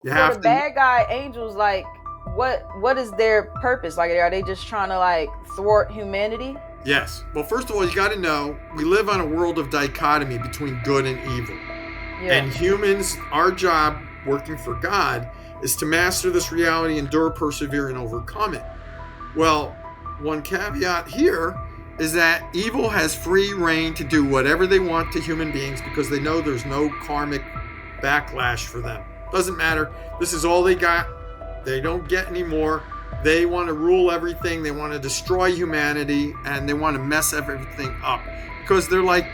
You For the have to. bad guy angels, like what is their purpose? Like, are they just trying to like thwart humanity? Yes. Well, first of all, you got to know we live on a world of dichotomy between good and evil. Yeah. And humans, our job working for God is to master this reality, endure, persevere, and overcome it. Well, one caveat here is that evil has free reign to do whatever they want to human beings because they know there's no karmic backlash for them. Doesn't matter. This is all they got. They don't get any more. They want to rule everything. They want to destroy humanity and they want to mess everything up because they're like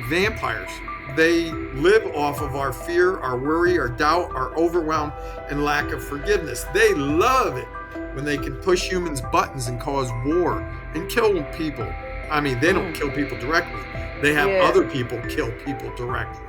vampires. They live off of our fear, our worry, our doubt, our overwhelm, and lack of forgiveness. They love it when they can push humans' buttons and cause war and kill people. I mean, they don't kill people directly, they have Yeah. other people kill people directly.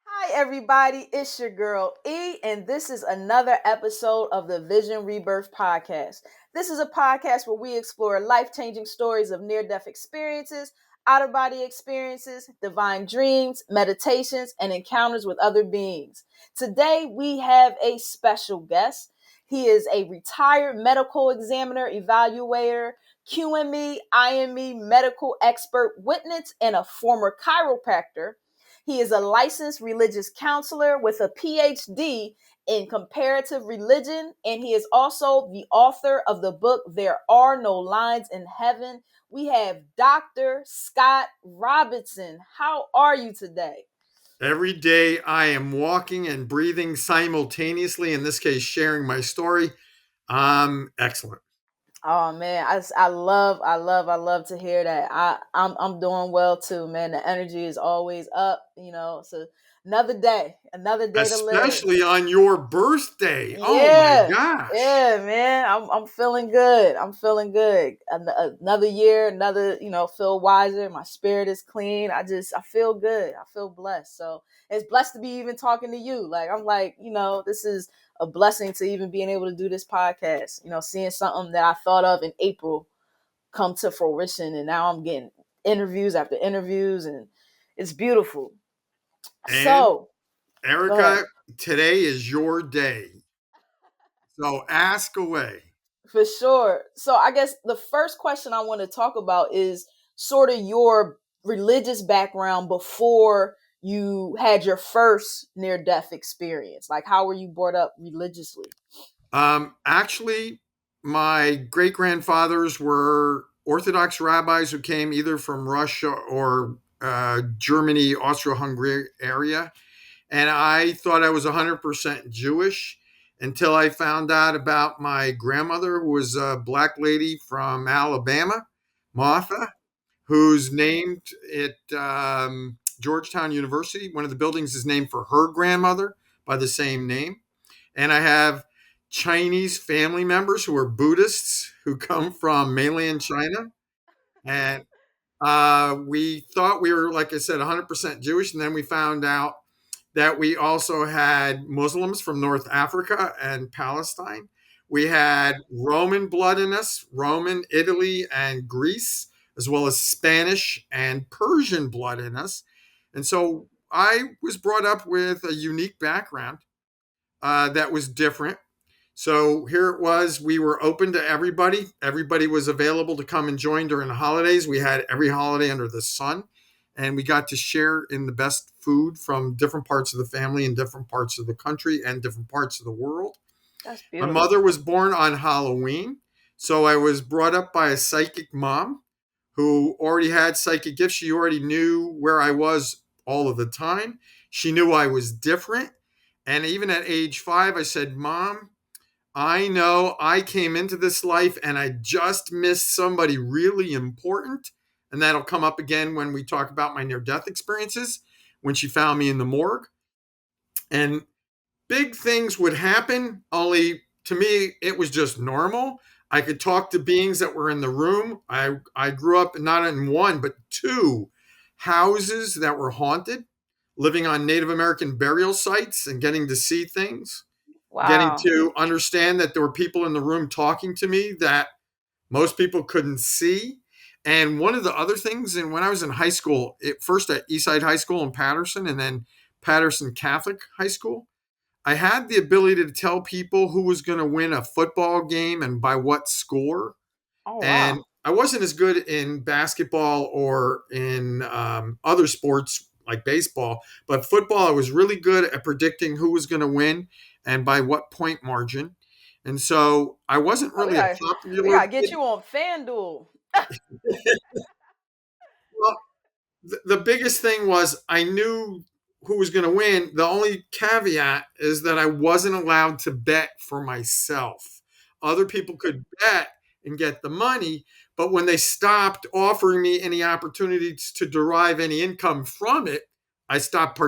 Hi, everybody. It's your girl E, and this is another episode of the Vision Rebirth podcast. This is a podcast where we explore life changing stories of near death experiences, out of body experiences, divine dreams, meditations, and encounters with other beings. Today, we have a special guest. He is a retired medical examiner, evaluator, QME, IME medical expert, witness, and a former chiropractor. He is a licensed religious counselor with a PhD in comparative religion, and he is also the author of the book There Are No Lines in Heaven. We have Dr. Scott Robinson. How are you today? Every day I am walking and breathing simultaneously, in this case, sharing my story. Excellent. Oh man, I love to hear that. I'm doing well too, man. The energy is always up, So another day to live. Especially on your birthday. Oh my Yeah, gosh. yeah, man. I'm feeling good. I'm feeling good. Another year, feel wiser. My spirit is clean. I feel good. I feel blessed. So it's blessed to be even talking to you. Like I'm like, this is a blessing to even being able to do this podcast. Seeing something that I thought of in April come to fruition, and now I'm getting interviews after interviews, and it's beautiful. And So go ahead. Erica, today is your day. So ask away. For sure. So I guess the first question I want to talk about is sort of your religious background before you had your first near death experience. Like how were you brought up religiously? Actually, my great grandfathers were Orthodox rabbis who came either from Russia or Germany, Austro Hungary area. And I thought I was 100% Jewish until I found out about my grandmother, who was a black lady from Alabama, Martha, who's named at Georgetown University. One of the buildings is named for her grandmother by the same name. And I have Chinese family members who are Buddhists who come from mainland China. And we thought we were, like I said, 100% Jewish. And then we found out that we also had Muslims from North Africa and Palestine. We had Roman blood in us, Roman, Italy, and Greece, as well as Spanish and Persian blood in us. And so I was brought up with a unique background that was different. So here it was. We were open to everybody. Everybody was available to come and join during the holidays. We had every holiday under the sun, and we got to share in the best food from different parts of the family in different parts of the country and different parts of the world. That's My mother beautiful. was born on Halloween, so I was brought up by a psychic mom who already had psychic gifts. She already knew where I was all of the time. She knew I was different. And even at age 5, I said, Mom, I know I came into this life and I just missed somebody really important. And that'll come up again when we talk about my near death experiences, when she found me in the morgue. And big things would happen, only to me, it was just normal. I could talk to beings that were in the room. I grew up not in one, but two houses that were haunted, living on Native American burial sites and getting to see things, getting Wow. to understand that there were people in the room talking to me that most people couldn't see. And one of the other things, and when I was in high school, first at Eastside High School in Patterson, and then Patterson Catholic High School. I had the ability to tell people who was going to win a football game and by what score. Oh And wow. I wasn't as good in basketball or in other sports like baseball, but football, I was really good at predicting who was going to win and by what point margin. And so I wasn't Oh, really a we popular gotta get kid. you on FanDuel. Well, the biggest thing was I knew who was going to win. The only caveat is that I wasn't allowed to bet for myself. Other people could bet and get the money, but when they stopped offering me any opportunities to derive any income from it, I stopped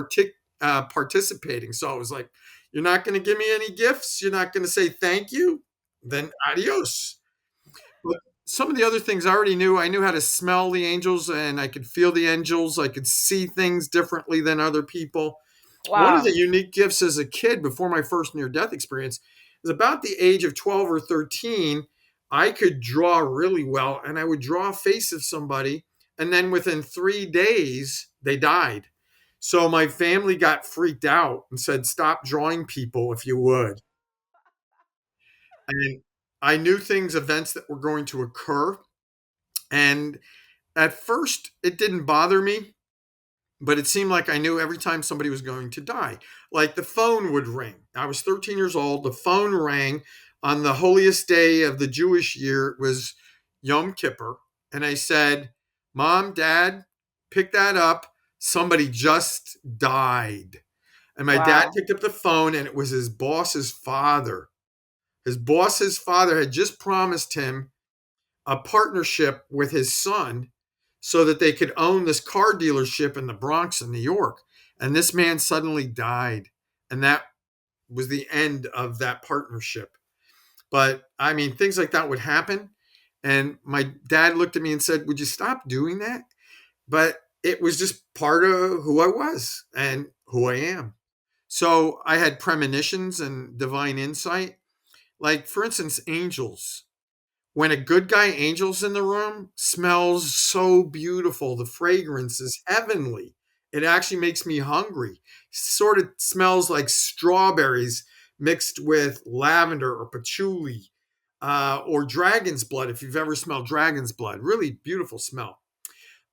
participating. So I was like, you're not going to give me any gifts. You're not going to say thank you. Then adios. But some of the other things I already knew. I knew how to smell the angels and I could feel the angels. I could see things differently than other people. One of the Wow. unique gifts as a kid before my first near death experience is about the age of 12 or 13. I could draw really well and I would draw a face of somebody. And then within 3 days, they died. So my family got freaked out and said, stop drawing people if you would. And I knew things, events that were going to occur. And at first, it didn't bother me, but it seemed like I knew every time somebody was going to die. Like the phone would ring. I was 13 years old. The phone rang on the holiest day of the Jewish year. It was Yom Kippur. And I said, Mom, Dad, pick that up. Somebody just died. And my dad Wow. picked up the phone, and it was his boss's father. His boss's father had just promised him a partnership with his son so that they could own this car dealership in the Bronx in New York. And this man suddenly died. And that was the end of that partnership. But I mean, things like that would happen. And my dad looked at me and said, would you stop doing that? But it was just part of who I was and who I am. So I had premonitions and divine insight. Like, for instance, angels. When a good guy angel's in the room, smells so beautiful. The fragrance is heavenly. It actually makes me hungry. Sort of smells like strawberries mixed with lavender or patchouli or dragon's blood. If you've ever smelled dragon's blood, really beautiful smell.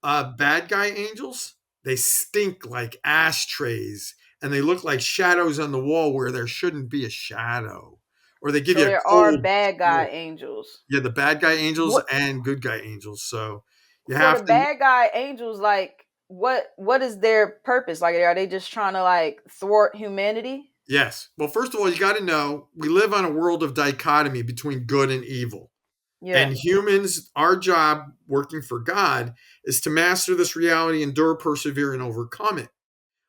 Bad guy angels, they stink like ashtrays and they look like shadows on the wall where there shouldn't be a shadow. Or they give So you a there are cold bad guy chill. angels. Yeah, the bad guy angels What and good guy angels. So you for the have to, bad guy angels? Like, what is their purpose? Like, are they just trying to like thwart humanity? yes. Well, first of all, you got to know we live on a world of dichotomy between good and evil. Yeah. And humans, our job working for God is to master this reality, endure, persevere, and overcome it.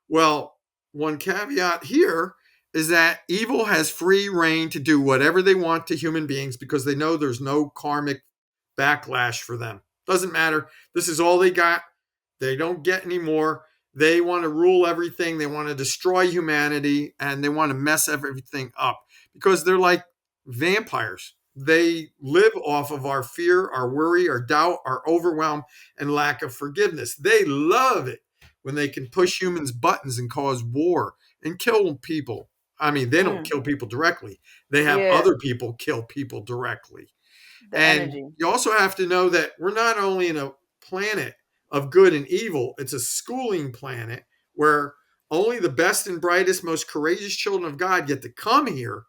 Well, one caveat here is that evil has free reign to do whatever they want to human beings because they know there's no karmic backlash for them. Doesn't matter. This is all they got. They don't get any more. They want to rule everything. They want to destroy humanity and they want to mess everything up because they're like vampires. They live off of our fear, our worry, our doubt, our overwhelm, and lack of forgiveness. They love it when they can push humans' buttons and cause war and kill people. I mean, they don't Mm, kill people directly, they have yeah. other people kill people directly. The And energy. you also have to know that we're not only in a planet of good and evil, it's a schooling planet where only the best and brightest, most courageous children of God get to come here.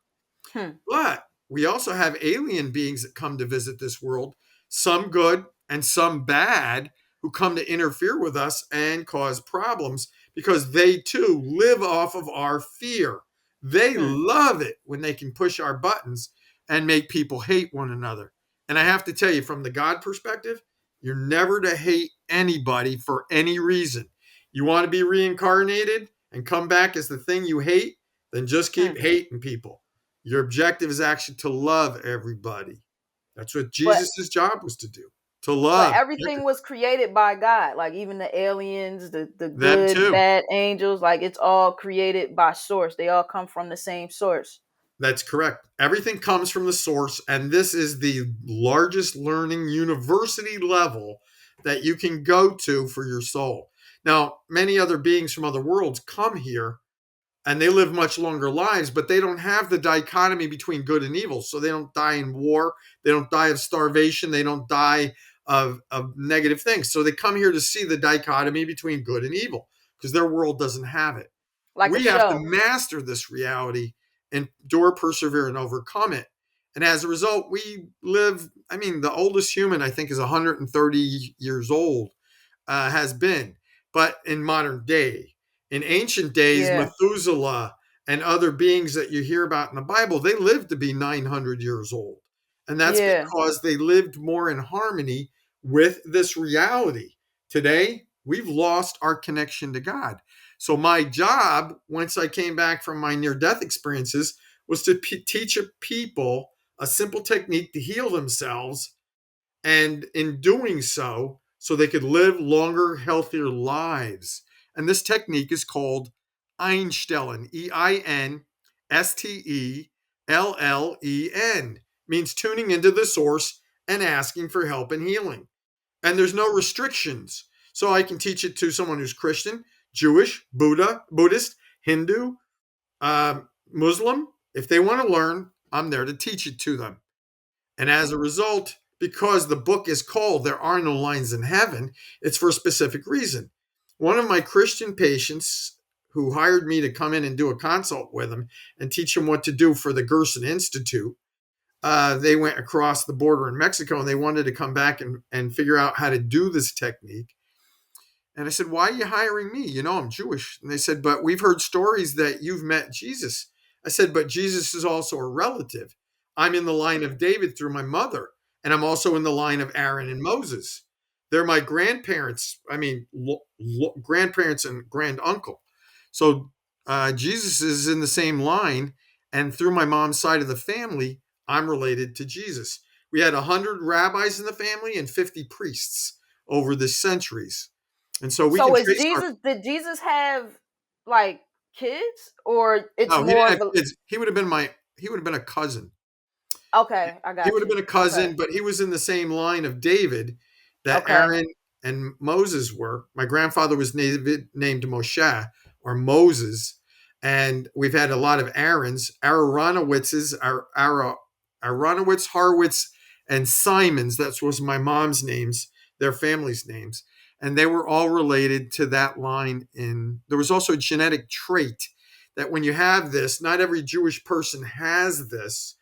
Hmm. But we also have alien beings that come to visit this world, some good and some bad, who come to interfere with us and cause problems because they too live off of our fear. They Hmm. love it when they can push our buttons and make people hate one another. And I have to tell you, from the God perspective, you're never to hate anybody for any reason. You want to be reincarnated and come back as the thing you hate, then just keep Hmm. hating people. Your objective is actually to love everybody. That's what But Jesus' job was to do, to but love everything was created by God. Like even the aliens, the them good, too. bad angels, like it's all created by source. They all come from the same source. That's correct. Everything comes from the source, and this is the largest learning university level that you can go to for your soul. Now, many other beings from other worlds come here and they live much longer lives, but they don't have the dichotomy between good and evil. So they don't die in war, they don't die of starvation, they don't die of negative things. So they come here to see the dichotomy between good and evil because their world doesn't have it. Like a We have to show. master this reality, endure, persevere, and overcome it. And as a result, we live, I mean, the oldest human, I think, is 130 years old, has been, but in modern day. In ancient days, Yeah. Methuselah and other beings that you hear about in the Bible, they lived to be 900 years old. And that's Yeah. because they lived more in harmony with this reality. Today, we've lost our connection to God. So, my job, once I came back from my near death experiences, was to teach people a simple technique to heal themselves, and in doing so, so they could live longer, healthier lives. And this technique is called Einstellen, Einstellen, means tuning into the source and asking for help and healing. And there's no restrictions. So I can teach it to someone who's Christian, Jewish, Buddhist, Hindu, Muslim. If they want to learn, I'm there to teach it to them. And as a result, because the book is called There Are No Lines in Heaven, it's for a specific reason. One of my Christian patients who hired me to come in and do a consult with him and teach him what to do for the Gerson Institute, they went across the border in Mexico and they wanted to come back and figure out how to do this technique. And I said, "Why are you hiring me? You know, I'm Jewish." And they said, "But we've heard stories that you've met Jesus." I said, "But Jesus is also a relative. I'm in the line of David through my mother, and I'm also in the line of Aaron and Moses. They're my grandparents. I mean, grandparents and grand uncle. So Jesus is in the same line. And through my mom's side of the family, I'm related to Jesus. We had 100 rabbis in the family and 50 priests over the centuries. And so we can So is trace our. Jesus did Jesus have like kids or it's No, he more didn't of have a kids. He would have been a cousin. okay, I He would got have been you. a Okay. cousin, but he was in the same line of David that Okay. Aaron and Moses were. My grandfather was named Moshe or Moses, and we've had a lot of Aarons, Aaronowitzes, Aaronowitz, Harwitz, and Simons. That was my mom's names, their families' names, and they were all related to that line. In there was also a genetic trait that when you have this, not every Jewish person has this,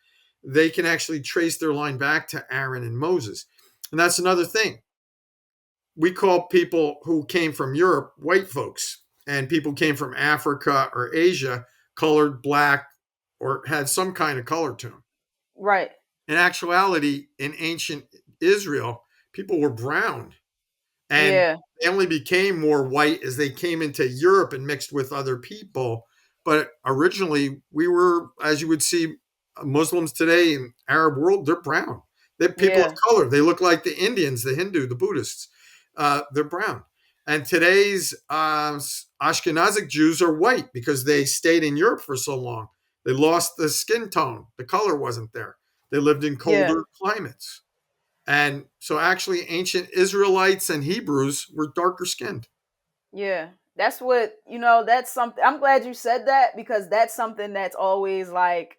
they can actually trace their line back to Aaron and Moses. And that's another thing. We call people who came from Europe white folks, and people came from Africa or Asia colored, black, or had some kind of color to them. Right. In actuality, in ancient Israel, people were brown, and Yeah. they only became more white as they came into Europe and mixed with other people. But originally, we were, as you would see, Muslims today in Arab world, they're brown. They're people of Yeah. color. They look like the Indians, the Hindu, the Buddhists. They're brown. And today's Ashkenazic Jews are white because they stayed in Europe for so long. They lost the skin tone. The color wasn't there. They lived in Yeah. colder climates. And so actually ancient Israelites and Hebrews were darker skinned. Yeah. That's what, that's something I'm glad you said that because that's something that's always like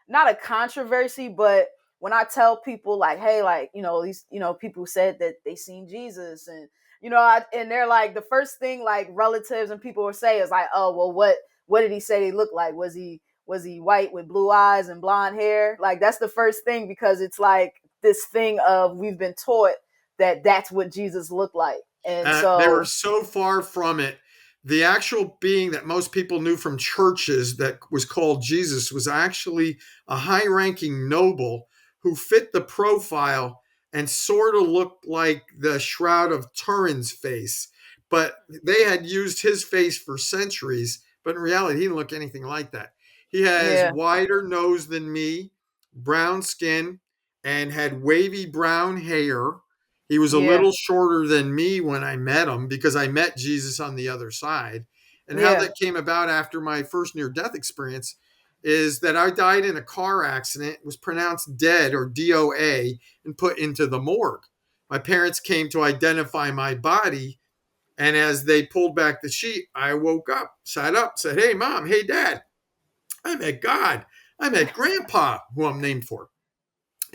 not a controversy, but when I tell people like, hey, like, these, people said that they seen Jesus and and they're like the first thing like relatives and people will say is like, oh, well, what did he say he looked like? Was he white with blue eyes and blonde hair? Like that's the first thing because it's like this thing of we've been taught that that's what Jesus looked like. And They were so so far from it. The actual being that most people knew from churches that was called Jesus was actually a high ranking noble who fit the profile and sort of looked like the Shroud of Turin's face. But they had used his face for centuries. But in reality, he didn't look anything like that. He has yeah, wider nose than me, brown skin, and had wavy brown hair. He was a yeah, little shorter than me when I met him because I met Jesus on the other side. And how yeah, that came about after my first near death experience is that I died in a car accident, was pronounced dead or DOA, and put into the morgue. My parents came to identify my body And as they pulled back the sheet, I woke up, sat up, said, "Hey, Mom, hey, Dad, I met God. I met Grandpa, who I'm named for."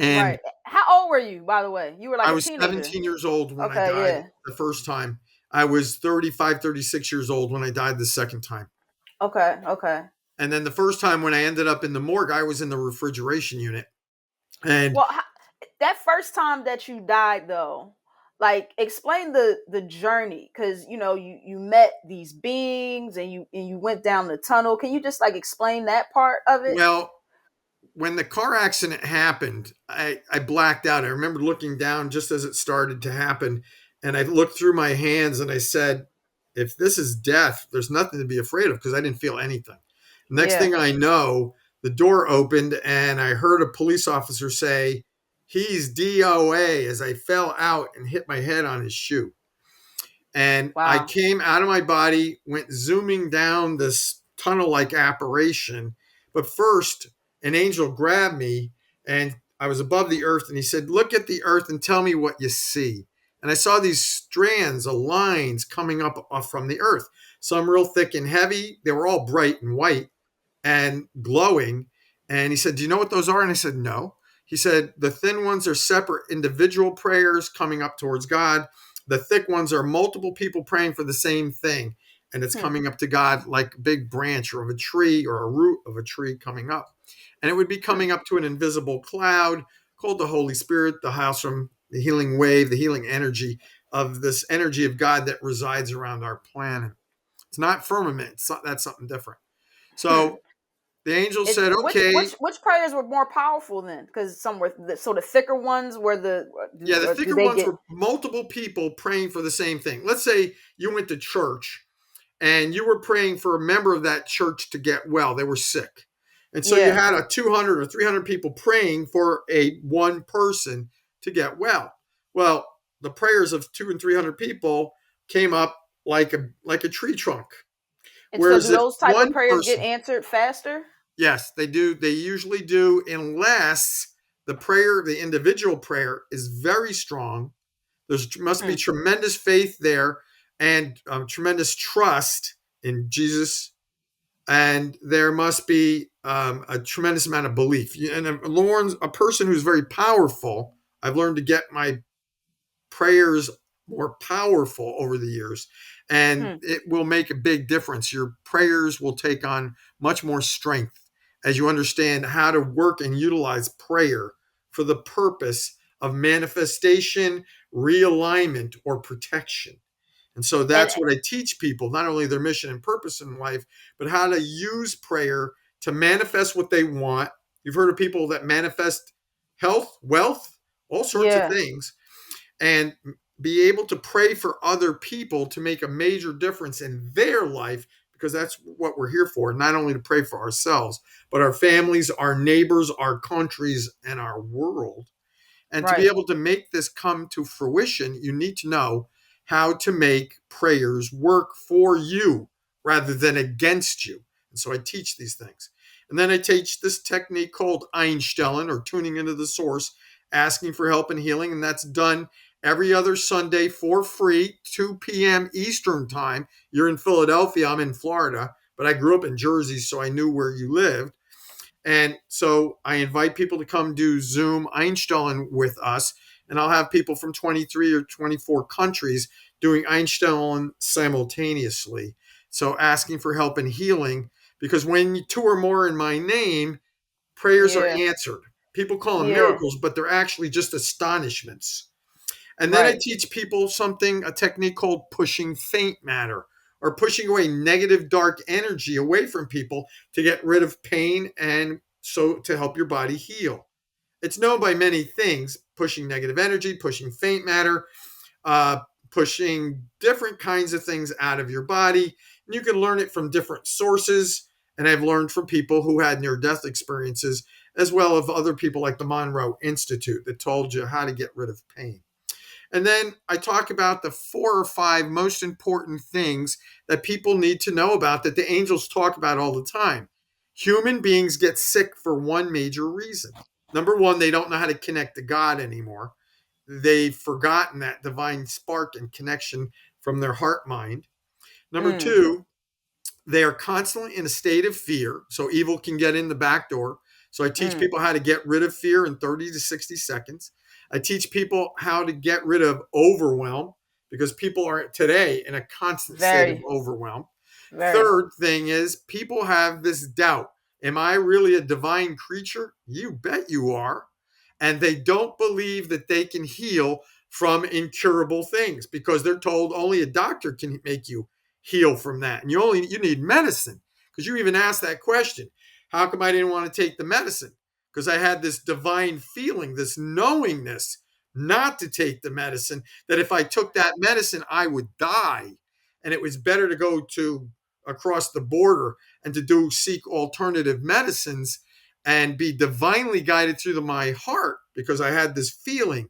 Right. And How old were you, by the way? You were like I a was teenager. 17 years old when I Okay, died yeah. the first time. I was 35, 36 years old when I died the second time. Okay, okay. And then the first time when I ended up in the morgue, I was in the refrigeration unit. And Well, that first time that you died though, like explain the journey cuz you met these beings and you went down the tunnel. Can you just like explain that part of it? well, when the car accident happened, I blacked out. I remember looking down just as it started to happen, and I looked through my hands and I said, "If this is death, there's nothing to be afraid of," because I didn't feel anything. Next Yeah. thing I know, the door opened and I heard a police officer say, "He's DOA," as I fell out and hit my head on his shoe. And I Wow. came out of my body, went zooming down this tunnel like apparition. But first, an angel grabbed me and I was above the earth. And he said, "Look at the earth and tell me what you see." And I saw these strands of lines coming up off from the earth, some real thick and heavy. They were all bright and white and glowing. And he said, "Do you know what those are?" And I said, "No." He said, "The thin ones are separate individual prayers coming up towards God. The thick ones are multiple people praying for the same thing. And it's Hmm. coming up to God like a big branch or of a tree or a root of a tree coming up. And it would be Hmm. coming up to an invisible cloud called the Holy Spirit, the house from the healing wave, the healing energy of this energy of God that resides around our planet. It's not firmament, that's something different. Hmm. So the angel Is said, which "Okay." which which prayers were more powerful then? Because some were so the thicker ones were Yeah, the or do thicker they ones get? were multiple people praying for the same thing. Let's say you went to church and you were praying for a member of that church to get well. They were sick. And so you Yeah. had a 200 or 300 people praying for a one person to get well. Well, the prayers of 2 and 300 people came up like a tree trunk. And so do Whereas if those type of one prayers get person, answered faster? yes, they do. They usually do, unless the prayer, the individual prayer, is very strong. There's must be Hmm. tremendous faith there and tremendous trust in Jesus, and there must be a tremendous amount of belief. And a person who's very powerful, I've learned to get my prayers more powerful over the years, and Hmm. it will make a big difference. Your prayers will take on much more strength as you understand how to work and utilize prayer for the purpose of manifestation, realignment, or protection. And so And that's what I teach people, not only their mission and purpose in life, but how to use prayer to manifest what they want. You've heard of people that manifest health, wealth, all sorts of yeah. things, and be able to pray for other people to make a major difference in their life, because that's what we're here for, not only to pray for ourselves, but our families, our neighbors, our countries, and our world. And to be Right. able to make this come to fruition, you need to know how to make prayers work for you rather than against you. And so I teach these things. And then I teach this technique called Einstellen, or tuning into the source, asking for help and healing. And that's done every other Sunday for free, 2 p.m. Eastern time. You're in Philadelphia, I'm in Florida, but I grew up in Jersey, so I knew where you lived. And so I invite people to come do Zoom Einstein with us. And I'll have people from 23 or 24 countries doing Einstein simultaneously. So asking for help and healing, because when two or more in my name, prayers are Yeah. answered. People call them Yeah. miracles, but they're actually just astonishments. And then I Right. teach people something, a technique called pushing faint matter, or pushing away negative, dark energy away from people to get rid of pain and so to help your body heal. It's known by many things: pushing negative energy, pushing faint matter, uh, pushing different kinds of things out of your body. And you can learn it from different sources. And I've learned from people who had near death experiences, as well as other people like the Monroe Institute that told you how to get rid of pain. And then I talk about the 4 or 5 most important things that people need to know about, that the angels talk about all the time. Human beings get sick for one major reason. Number one, they don't know how to connect to God anymore. They've forgotten that divine spark and connection from their heart mind. Number Mm. two, they are constantly in a state of fear, so evil can get in the back door. So I teach Mm. people how to get rid of fear in 30 to 60 seconds. I teach people how to get rid of overwhelm because people are today in a constant state of Very, overwhelm. very. Third thing is people have this doubt. Am I really a divine creature? You bet you are. And they don't believe that they can heal from incurable things because they're told only a doctor can make you heal from that. And you need medicine. Because you even asked that question. How come I didn't want to take the medicine? Because I had this divine feeling, this knowingness not to take the medicine, that if I took that medicine, I would die. And it was better to go to across the border and to do seek alternative medicines and be divinely guided through my heart because I had this feeling.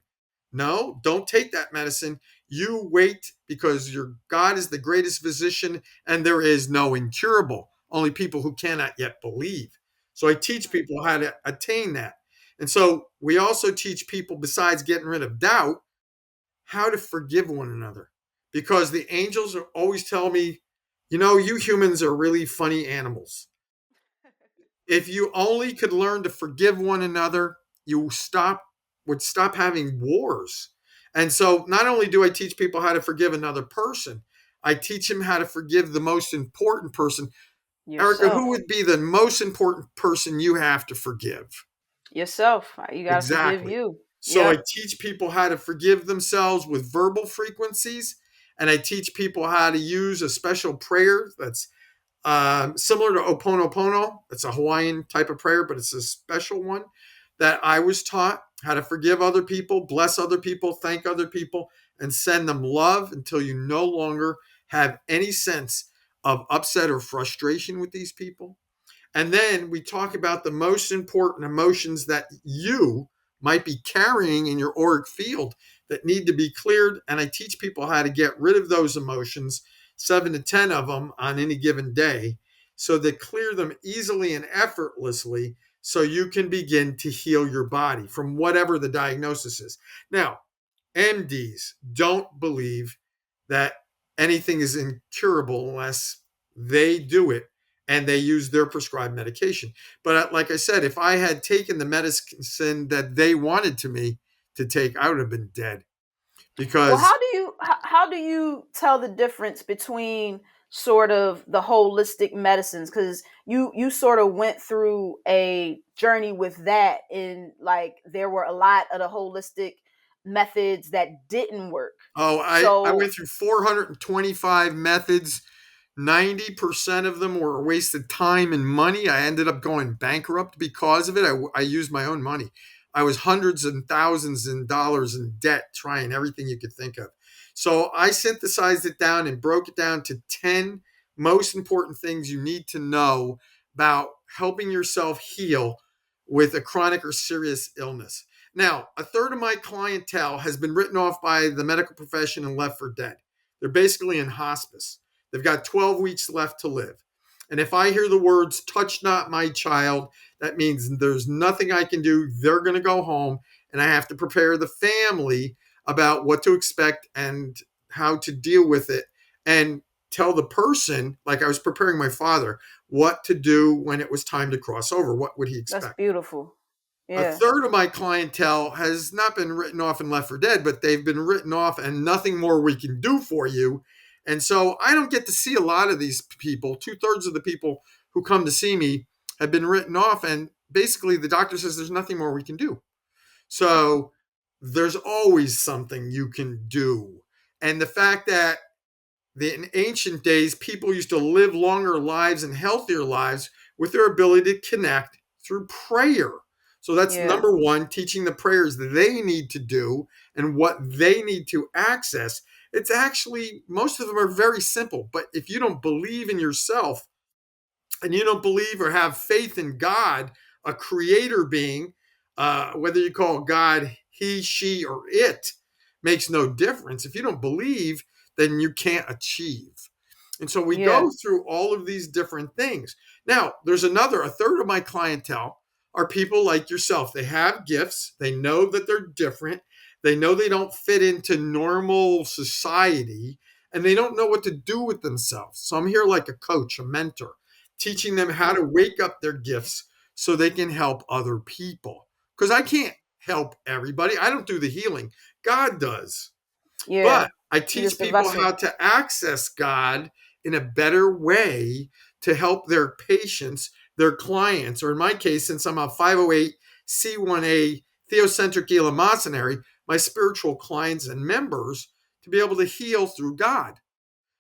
No, don't take that medicine. You wait because your God is the greatest physician and there is no incurable. Only people who cannot yet believe. So I teach people how to attain that. And so we also teach people, besides getting rid of doubt, how to forgive one another. Because the angels are always tell me, you humans are really funny animals. If you only could learn to forgive one another, you would stop having wars. And so not only do I teach people how to forgive another person, I teach them how to forgive the most important person. Erica, who Yourself. would be the most important person you have to forgive? Yourself. You got to forgive Exactly. you. So I Yep. teach people how to forgive themselves with verbal frequencies, and I teach people how to use a special prayer that's similar to Oponopono. It's a Hawaiian type of prayer, but it's a special one that I was taught how to forgive other people, bless other people, thank other people, and send them love until you no longer have any sense of upset or frustration with these people. And then we talk about the most important emotions that you might be carrying in your auric field that need to be cleared. And I teach people how to get rid of those emotions, 7 to 10 of them on any given day, so they clear them easily and effortlessly so you can begin to heal your body from whatever the diagnosis is. Now, MDs don't believe that anything is incurable unless they do it and they use their prescribed medication. But like I said, if I had taken the medicine that they wanted to me to take, I would have been dead Well, because how do you tell the difference between sort of the holistic medicines, cuz you sort of went through a journey with that, in like there were a lot of the holistic methods that didn't work. I So, went through 425 methods. 90% of them were a waste of time and money. I ended up going bankrupt because of it. I used my own money. I was hundreds and thousands in dollars in debt trying everything you could think of. So I synthesized it down and broke it down to 10 most important things you need to know about helping yourself heal with a chronic or serious illness. Now, a third of my clientele has been written off by the medical profession and left for dead. They're basically in hospice. They've got 12 weeks left to live. And if I hear the words, touch not my child, that means there's nothing I can do. They're going to go home, and I have to prepare the family about what to expect and how to deal with it, and tell the person, like I was preparing my father, what to do when it was time to cross over. What would he that's expect? beautiful. A Yeah. third of my clientele has not been written off and left for dead, but they've been written off and nothing more we can do for you. And so I don't get to see a lot of these people. 2/3 of the people who come to see me have been written off. And basically, the doctor says there's nothing more we can do. So there's always something you can do. And the fact that in ancient days, people used to live longer lives and healthier lives with their ability to connect through prayer. So that's Yeah. number one, teaching the prayers that they need to do and what they need to access. It's actually, most of them are very simple. But if you don't believe in yourself and you don't believe or have faith in God, a creator being, whether you call God he, she, or it, makes no difference. If you don't believe, then you can't achieve. And so we Yeah. go through all of these different things. Now, there's a third of my clientele are people like yourself. They have gifts, they know that they're different, they know they don't fit into normal society, and they don't know what to do with themselves. So I'm here like a coach, a mentor, teaching them how to wake up their gifts so they can help other people. Because I can't help everybody. I don't do the healing. God does. Yeah. But I You're teach just a people vessel. how to access God in a better way to help their patients, their clients, or in my case, since I'm a 508c1a theocentric eleemosynary, my spiritual clients and members to be able to heal through God.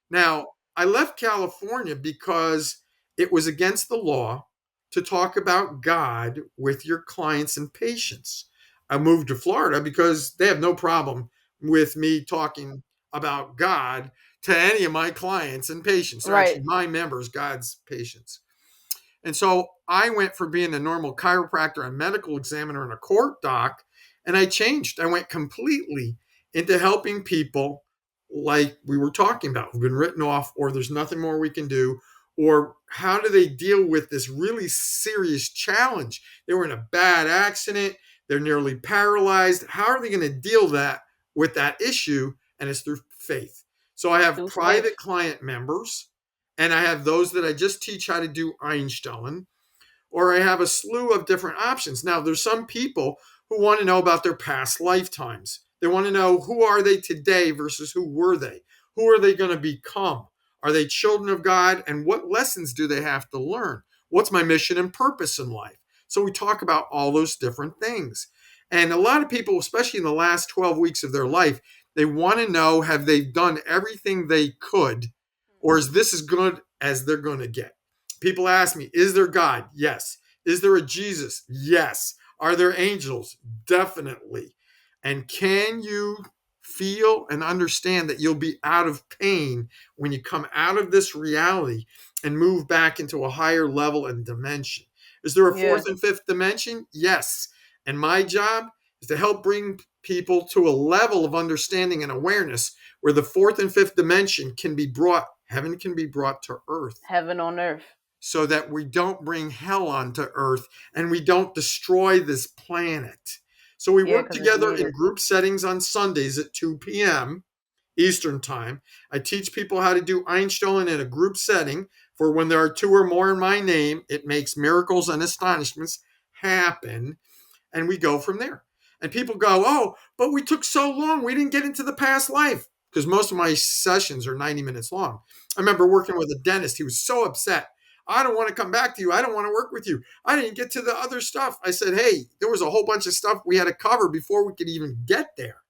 Now, I left California because it was against the law to talk about God with your clients and patients. I moved to Florida because they have no problem with me talking about God to any of my clients and patients. They're Right. actually my members, God's patients. And so I went from being a normal chiropractor and medical examiner and a court doc, and I changed. I went completely into helping people like we were talking about, who've been written off, or there's nothing more we can do, or how do they deal with this really serious challenge? They were in a bad accident, they're nearly paralyzed. How are they going to deal that with that issue? And it's through faith. So I have Through faith. private client members and I have those that I just teach how to do Einstein, or I have a slew of different options. Now, there's some people who want to know about their past lifetimes. They want to know who are they today versus who were they? Who are they going to become? Are they children of God? And what lessons do they have to learn? What's my mission and purpose in life? So we talk about all those different things. And a lot of people, especially in the last 12 weeks of their life, they want to know, have they done everything they could, or is this as good as they're going to get? People ask me, is there God? Yes. Is there a Jesus? Yes. Are there angels? Definitely. And can you feel and understand that you'll be out of pain when you come out of this reality and move back into a higher level and dimension? Is there a Yeah. fourth and fifth dimension? Yes. And my job is to help bring people to a level of understanding and awareness where the fourth and fifth dimension can be brought, heaven can be brought to earth, Heaven on earth. so that we don't bring hell onto earth and we don't destroy this planet. So we Yeah, work because it's together in needed. group settings on Sundays at 2 p.m. Eastern Time. I teach people how to do Einstein in a group setting, for when there are two or more in my name, it makes miracles and astonishments happen, and we go from there. And people go, oh, but we took so long. We didn't get into the past life, because most of my sessions are 90 minutes long. I remember working with a dentist. He was so upset. I don't want to come back to you. I don't want to work with you. I didn't get to the other stuff. I said, hey, there was a whole bunch of stuff we had to cover before we could even get there.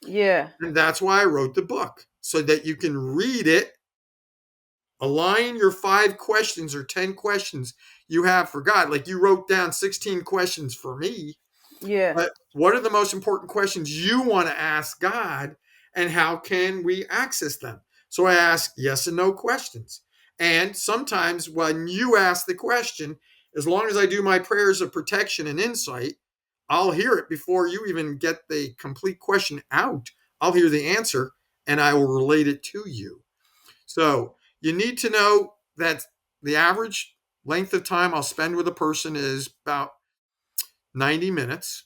Yeah. And that's why I wrote the book, so that you can read it, align your 5 questions or 10 questions you have for God. Like you wrote down 16 questions for me, Yeah. but what are the most important questions you want to ask God, and how can we access them? So I ask yes and no questions. And sometimes when you ask the question, as long as I do my prayers of protection and insight, I'll hear it before you even get the complete question out. I'll hear the answer and I will relate it to you. So you need to know that the average length of time I'll spend with a person is about 90 minutes.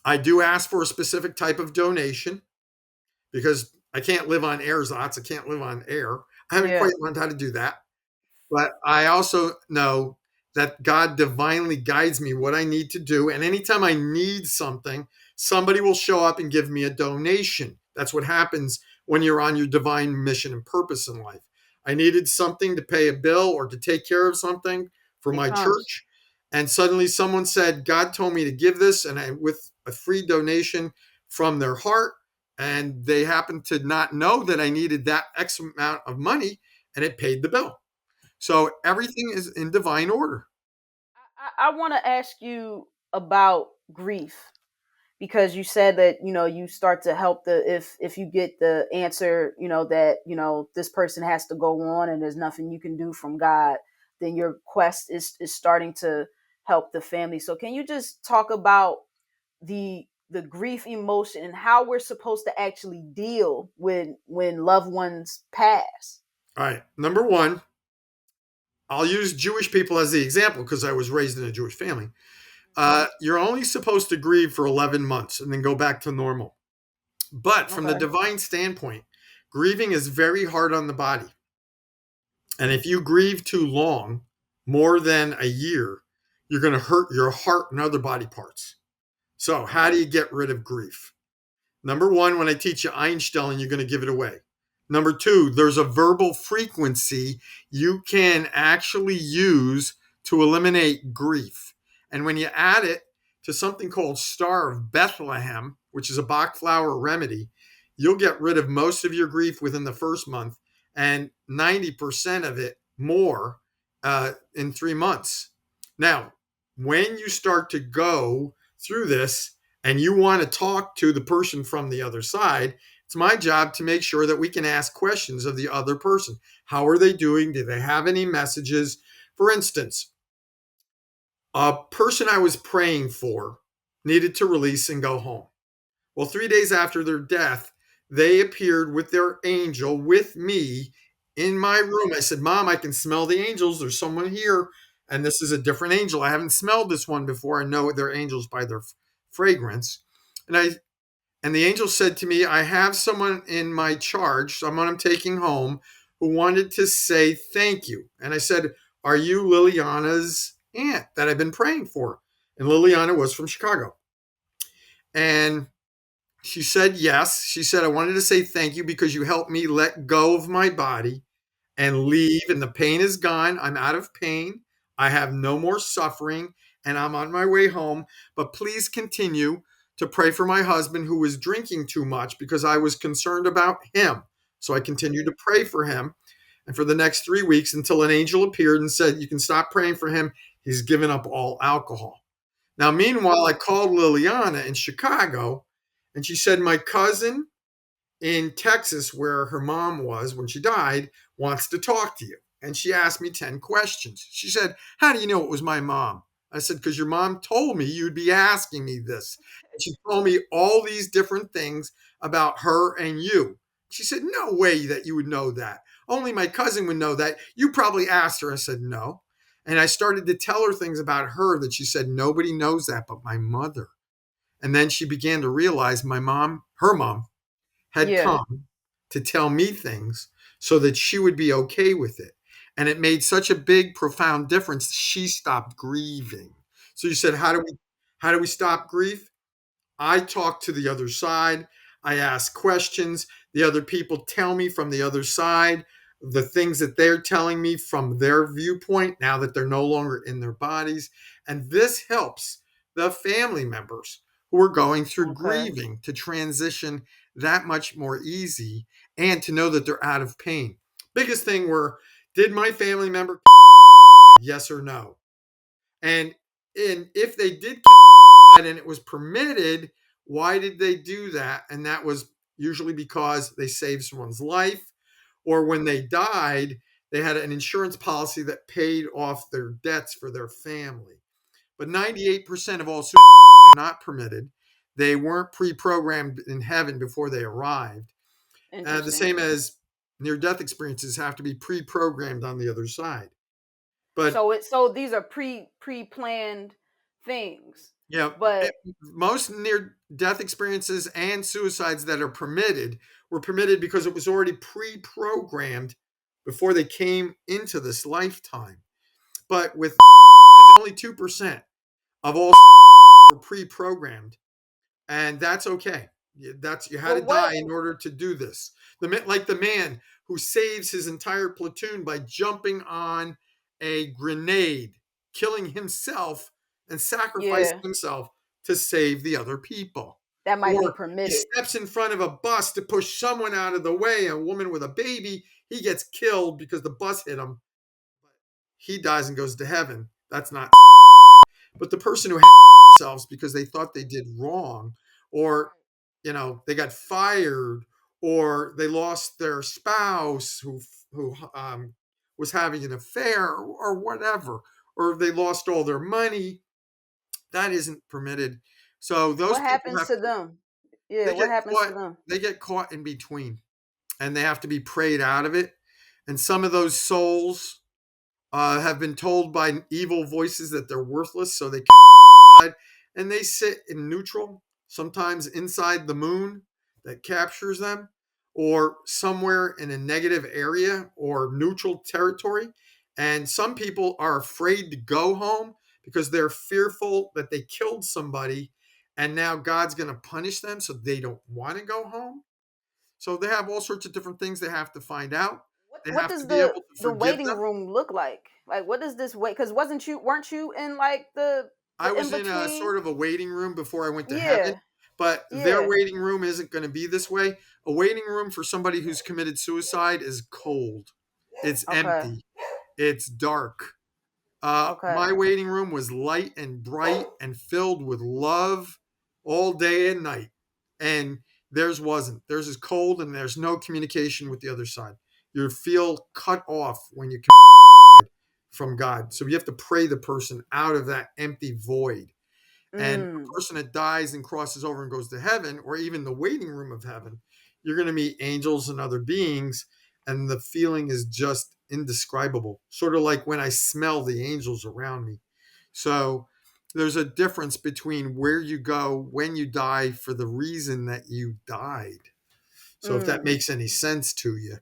I do ask for a specific type of donation because I can't live on ersatz. I can't live on air. I haven't Yeah. quite learned how to do that. But I also know that God divinely guides me what I need to do. And anytime I need something, somebody will show up and give me a donation. That's what happens when you're on your divine mission and purpose in life. I needed something to pay a bill or to take care of something for It my comes. church. And suddenly someone said, God told me to give this, and with a free donation from their heart. And they happened to not know that I needed that X amount of money, and it paid the bill. So everything is in divine order. I want to ask you about grief, because you said that you start to help the if you get the answer, that this person has to go on and there's nothing you can do from God, then your quest is starting to help the family. So can you just talk about the grief emotion and how we're supposed to actually deal when loved ones pass? All right. Number one, I'll use Jewish people as the example because I was raised in a Jewish family. You're only supposed to grieve for 11 months and then go back to normal. But from the Okay. divine standpoint, Grieving is very hard on the body. And if you grieve too long, more than a year, you're going to hurt your heart and other body parts. So, how do you get rid of grief? Number one, when I teach you Einstein, you're going to give it away. Number two, there's a verbal frequency you can actually use to eliminate grief. And when you add it to something called Star of Bethlehem, which is a Bach flower remedy, you'll get rid of most of your grief within the first month and 90% of it more in 3 months. Now, when you start to go through this, and you want to talk to the person from the other side, it's my job to make sure that we can ask questions of the other person. How are they doing? Do they have any messages? For instance, a person I was praying for needed to release and go home. Well, 3 days after their death, they appeared with their angel with me in my room. I said, Mom, I can smell the angels. There's someone here. And this is a different angel. I haven't smelled this one before. I know they're angels by their fragrance. And the angel said to me, I have someone in my charge, someone I'm taking home, who wanted to say thank you. And I said, Are you Liliana's aunt that I've been praying for? And Liliana was from Chicago. And she said, Yes. She said, I wanted to say thank you because you helped me let go of my body and leave, and the pain is gone. I'm out of pain. I have no more suffering, and I'm on my way home. But please continue to pray for my husband who was drinking too much because I was concerned about him. So I continued to pray for him. And for the next 3 weeks until an angel appeared and said, You can stop praying for him. He's given up all alcohol. Now, meanwhile, I called Liliana in Chicago, and she said, My cousin in Texas, where her mom was when she died, wants to talk to you. And she asked me 10 questions. She said, How do you know it was my mom? I said, Because your mom told me you'd be asking me this. And she told me all these different things about her and you. She said, No way that you would know that. Only my cousin would know that. You probably asked her. I said, No. And I started to tell her things about her that she said, Nobody knows that but my mother. And then she began to realize her mom, had Yeah. come to tell me things so that she would be okay with it. And it made such a big, profound difference. She stopped grieving. So you said, how do we stop grief? I talk to the other side. I ask questions. The other people tell me from the other side the things that they're telling me from their viewpoint now that they're no longer in their bodies. And this helps the family members who are going through Okay. grieving to transition that much more easy and to know that they're out of pain. Biggest thing were, did my family member yes or no? And if they did and it was permitted, why did they do that? And that was usually because they saved someone's life, or when they died, they had an insurance policy that paid off their debts for their family. But 98% of all suicides are not permitted. They weren't pre-programmed in heaven before they arrived. The Interesting. same as near-death experiences have to be pre-programmed on the other side. But So these are pre-planned things. yeah, But most near death experiences and suicides that are permitted were permitted because it was already pre programmed before they came into this lifetime. But with it's only 2% of all were pre programmed, and that's okay. That's you had to but what die in order to do this. Like the man who saves his entire platoon by jumping on a grenade, killing himself and sacrificing yeah, himself to save the other people. that might be Or he permitted. steps in front of a bus to push someone out of the way, a woman with a baby, he gets killed because the bus hit him. He dies and goes to heaven. That's not. But the person who themselves because they thought they did wrong, or they got fired, or they lost their spouse who was having an affair, or whatever, or they lost all their money, that isn't permitted. So those What people happens have to them? Yeah, they what get happens caught to them? they get caught in between, and they have to be prayed out of it. And some of those souls have been told by evil voices that they're worthless, so they can, and they sit in neutral, sometimes inside the moon that captures them, or somewhere in a negative area or neutral territory. And some people are afraid to go home because they're fearful that they killed somebody and now God's going to punish them, so they don't want to go home. So they have all sorts of different things they have to find out. They What have to does be able to the forgive waiting them. room look like? Like, what does this wait? Because wasn't you weren't you in like I the in was in a between? sort of a waiting room before I went to heaven, Yeah, but their yeah. waiting room isn't going to be this way. A waiting room for somebody who's committed suicide is cold. It's Okay, empty. It's dark. okay. My waiting room was light and bright and filled with love all day and night. And theirs wasn't. Theirs is cold and there's no communication with the other side. You feel cut off when you come from God. So you have to pray the person out of that empty void. And a Mm, person that dies and crosses over and goes to heaven, or even the waiting room of heaven, you're going to meet angels and other beings. And the feeling is just indescribable, sort of like when I smell the angels around me. So there's a difference between where you go when you die for the reason that you died. So if that mm. makes any sense to you.